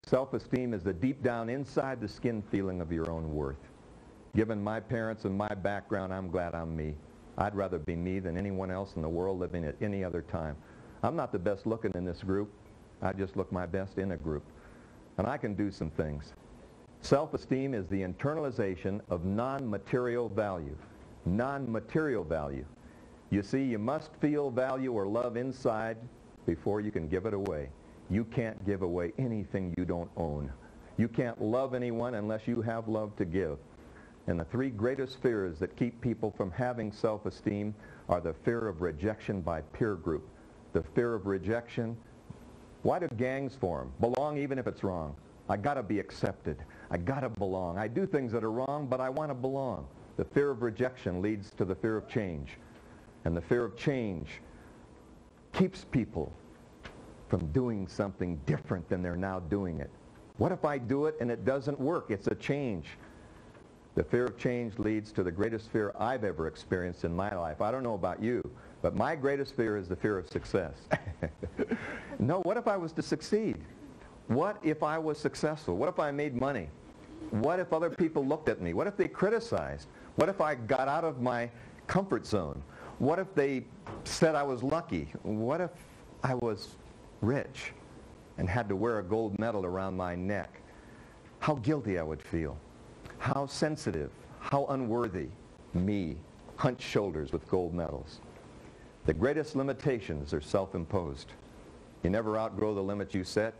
Self-esteem is the deep down inside the skin feeling of your own worth. Given my parents and my background, I'm glad I'm me. I'd rather be me than anyone else in the world living at any other time. I'm not the best looking in this group. I just look my best in a group. And I can do some things. Self-esteem is the internalization of non-material value. Non-material value. You see, you must feel value or love inside before you can give it away. You can't give away anything you don't own. You can't love anyone unless you have love to give. And the three greatest fears that keep people from having self-esteem are the fear of rejection by peer group. The fear of rejection. Why do gangs form? Belong even if it's wrong. I gotta be accepted. I gotta belong. I do things that are wrong, but I want to belong. The fear of rejection leads to the fear of change. And the fear of change keeps people from doing something different than they're now doing it. What if I do it and it doesn't work? It's a change. The fear of change leads to the greatest fear I've ever experienced in my life. I don't know about you, but my greatest fear is the fear of success. No, what if I was to succeed? What if I was successful? What if I made money? What if other people looked at me? What if they criticized? What if I got out of my comfort zone? What if they said I was lucky? What if I was rich and had to wear a gold medal around my neck? How guilty I would feel. How sensitive, how unworthy. Me, hunched shoulders with gold medals. The greatest limitations are self-imposed. You never outgrow the limits you set.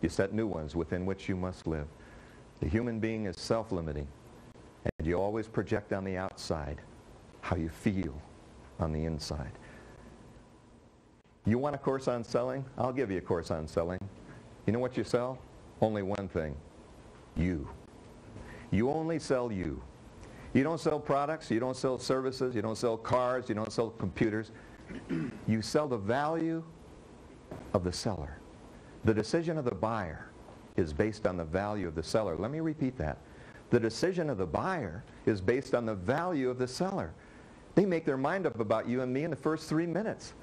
You set new ones within which you must live. The human being is self-limiting, and you always project on the outside how you feel on the inside. You want a course on selling? I'll give you a course on selling. You know what you sell? Only one thing. You. You only sell you. You don't sell products, you don't sell services, you don't sell cars, you don't sell computers. You sell the value of the seller. The decision of the buyer is based on the value of the seller. Let me repeat that. The decision of the buyer is based on the value of the seller. They make their mind up about you and me in the first 3 minutes.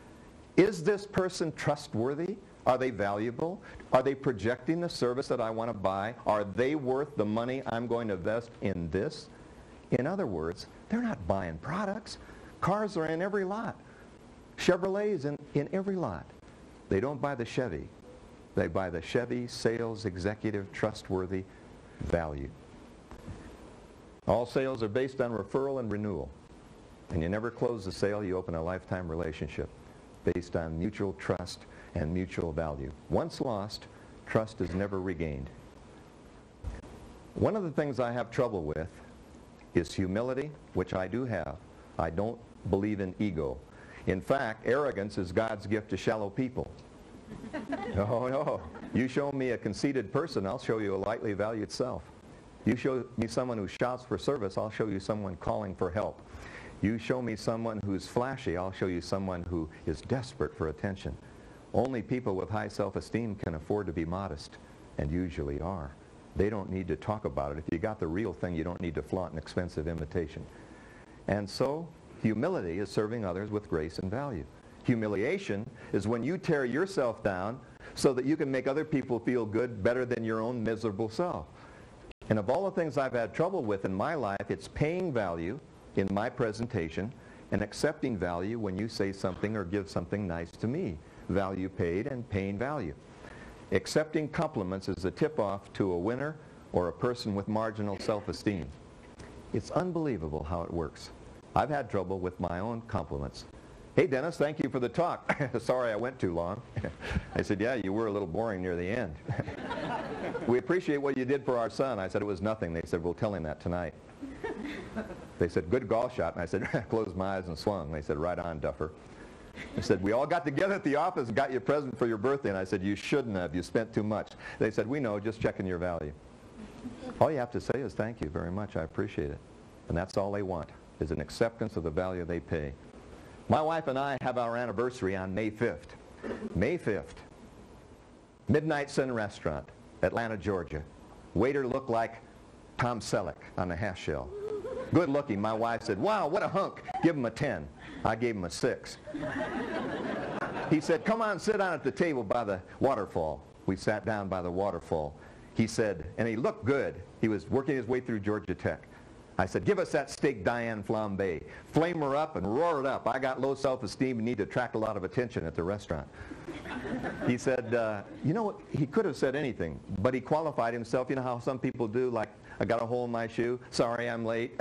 Is this person trustworthy? Are they valuable? Are they projecting the service that I want to buy? Are they worth the money I'm going to invest in this? In other words, they're not buying products. Cars are in every lot. Chevrolet's in every lot. They don't buy the Chevy. They buy the Chevy sales executive trustworthy value. All sales are based on referral and renewal. And you never close the sale, you open a lifetime relationship based on mutual trust and mutual value. Once lost, trust is never regained. One of the things I have trouble with is humility, which I do have. I don't believe in ego. In fact, arrogance is God's gift to shallow people. Oh, no. You show me a conceited person, I'll show you a lightly valued self. You show me someone who shouts for service, I'll show you someone calling for help. You show me someone who's flashy, I'll show you someone who is desperate for attention. Only people with high self-esteem can afford to be modest, and usually are. They don't need to talk about it. If you got the real thing, you don't need to flaunt an expensive imitation. And so, humility is serving others with grace and value. Humiliation is when you tear yourself down so that you can make other people feel good better than your own miserable self. And of all the things I've had trouble with in my life, it's paying value in my presentation and accepting value when you say something or give something nice to me. Value paid and paying value. Accepting compliments is a tip-off to a winner or a person with marginal self-esteem. It's unbelievable how it works. I've had trouble with my own compliments. Hey, Dennis, thank you for the talk. Sorry I went too long. I said, yeah, you were a little boring near the end. We appreciate what you did for our son. I said, it was nothing. They said, we'll tell him that tonight. They said, good golf shot. And I said, closed my eyes and swung. They said, right on, duffer. They said, we all got together at the office and got you a present for your birthday. And I said, you shouldn't have. You spent too much. They said, we know, just checking your value. All you have to say is thank you very much. I appreciate it. And that's all they want, is an acceptance of the value they pay. My wife and I have our anniversary on May 5th. May 5th. Midnight Sun Restaurant, Atlanta, Georgia. Waiter looked like Tom Selleck on the half shell. Good looking. My wife said, wow, what a hunk. Give him a 10. I gave him a 6. He said, come on, sit down at the table by the waterfall. We sat down by the waterfall. He said, and he looked good. He was working his way through Georgia Tech. I said, give us that steak Diane flambe. Flame her up and roar it up. I got low self-esteem and need to attract a lot of attention at the restaurant. He said, you know what, he could have said anything, but he qualified himself. You know how some people do, like, I got a hole in my shoe, sorry I'm late,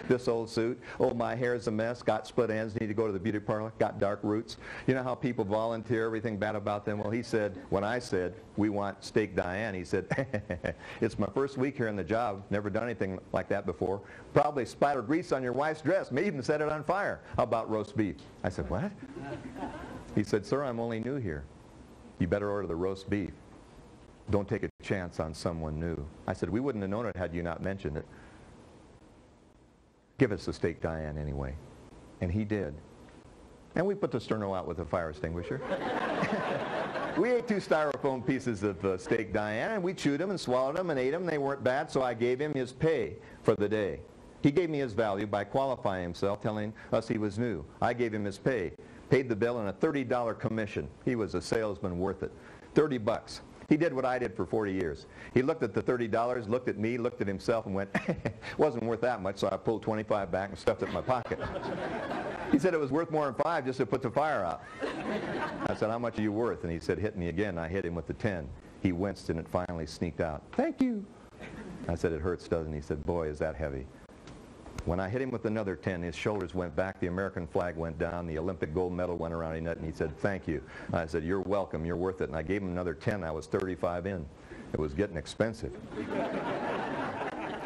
this old suit, oh my hair's a mess, got split ends, need to go to the beauty parlor, got dark roots. You know how people volunteer everything bad about them? Well, he said, when I said, we want steak Diane, he said, it's my first week here in the job, never done anything like that before. Probably splattered grease on your wife's dress, may even set it on fire. How about roast beef? I said, what? He said, sir, I'm only new here. You better order the roast beef. Don't take a chance on someone new. I said, we wouldn't have known it had you not mentioned it. Give us the steak Diane anyway. And he did. And we put the sterno out with a fire extinguisher. We ate 2 styrofoam pieces of steak Diane, and we chewed them and swallowed them and ate them. They weren't bad, so I gave him his pay for the day. He gave me his value by qualifying himself, telling us he was new. I gave him his pay, paid the bill, and a $30 commission. He was a salesman worth it. 30 bucks. He did what I did for 40 years. He looked at the $30, looked at me, looked at himself, and went, wasn't worth that much, so I pulled 25 back and stuffed it in my pocket. He said it was worth more than 5 just to put the fire out. I said, how much are you worth? And he said, hit me again. I hit him with the 10. He winced, and it finally sneaked out. Thank you. I said, it hurts, doesn't it? He said, boy, is that heavy. When I hit him with another 10, his shoulders went back, the American flag went down, the Olympic gold medal went around his neck, and he said, thank you. I said, you're welcome, you're worth it. And I gave him another 10. I was 35 in. It was getting expensive.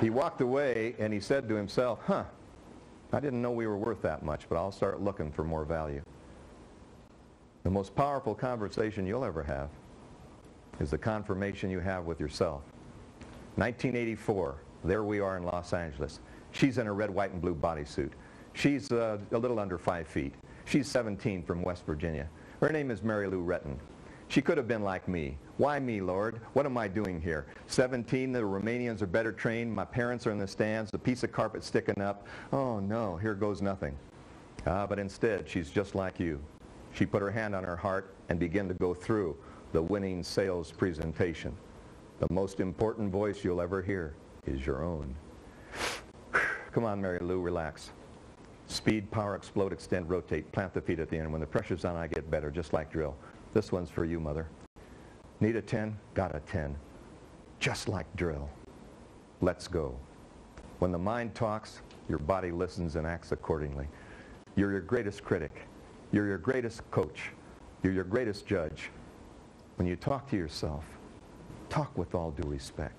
He walked away, and he said to himself, I didn't know we were worth that much, but I'll start looking for more value. The most powerful conversation you'll ever have is the confirmation you have with yourself. 1984, there we are in Los Angeles. She's in a red, white, and blue bodysuit. She's a little under 5 feet. She's 17 from West Virginia. Her name is Mary Lou Retton. She could have been like me. Why me, Lord? What am I doing here? 17, the Romanians are better trained. My parents are in the stands. A piece of carpet sticking up. Oh, no, here goes nothing. But instead, she's just like you. She put her hand on her heart and began to go through the winning sales presentation. The most important voice you'll ever hear is your own. Come on, Mary Lou, relax. Speed, power, explode, extend, rotate. Plant the feet at the end. When the pressure's on, I get better, just like drill. This one's for you, mother. Need a 10? Got a 10. Just like drill. Let's go. When the mind talks, your body listens and acts accordingly. You're your greatest critic. You're your greatest coach. You're your greatest judge. When you talk to yourself, talk with all due respect.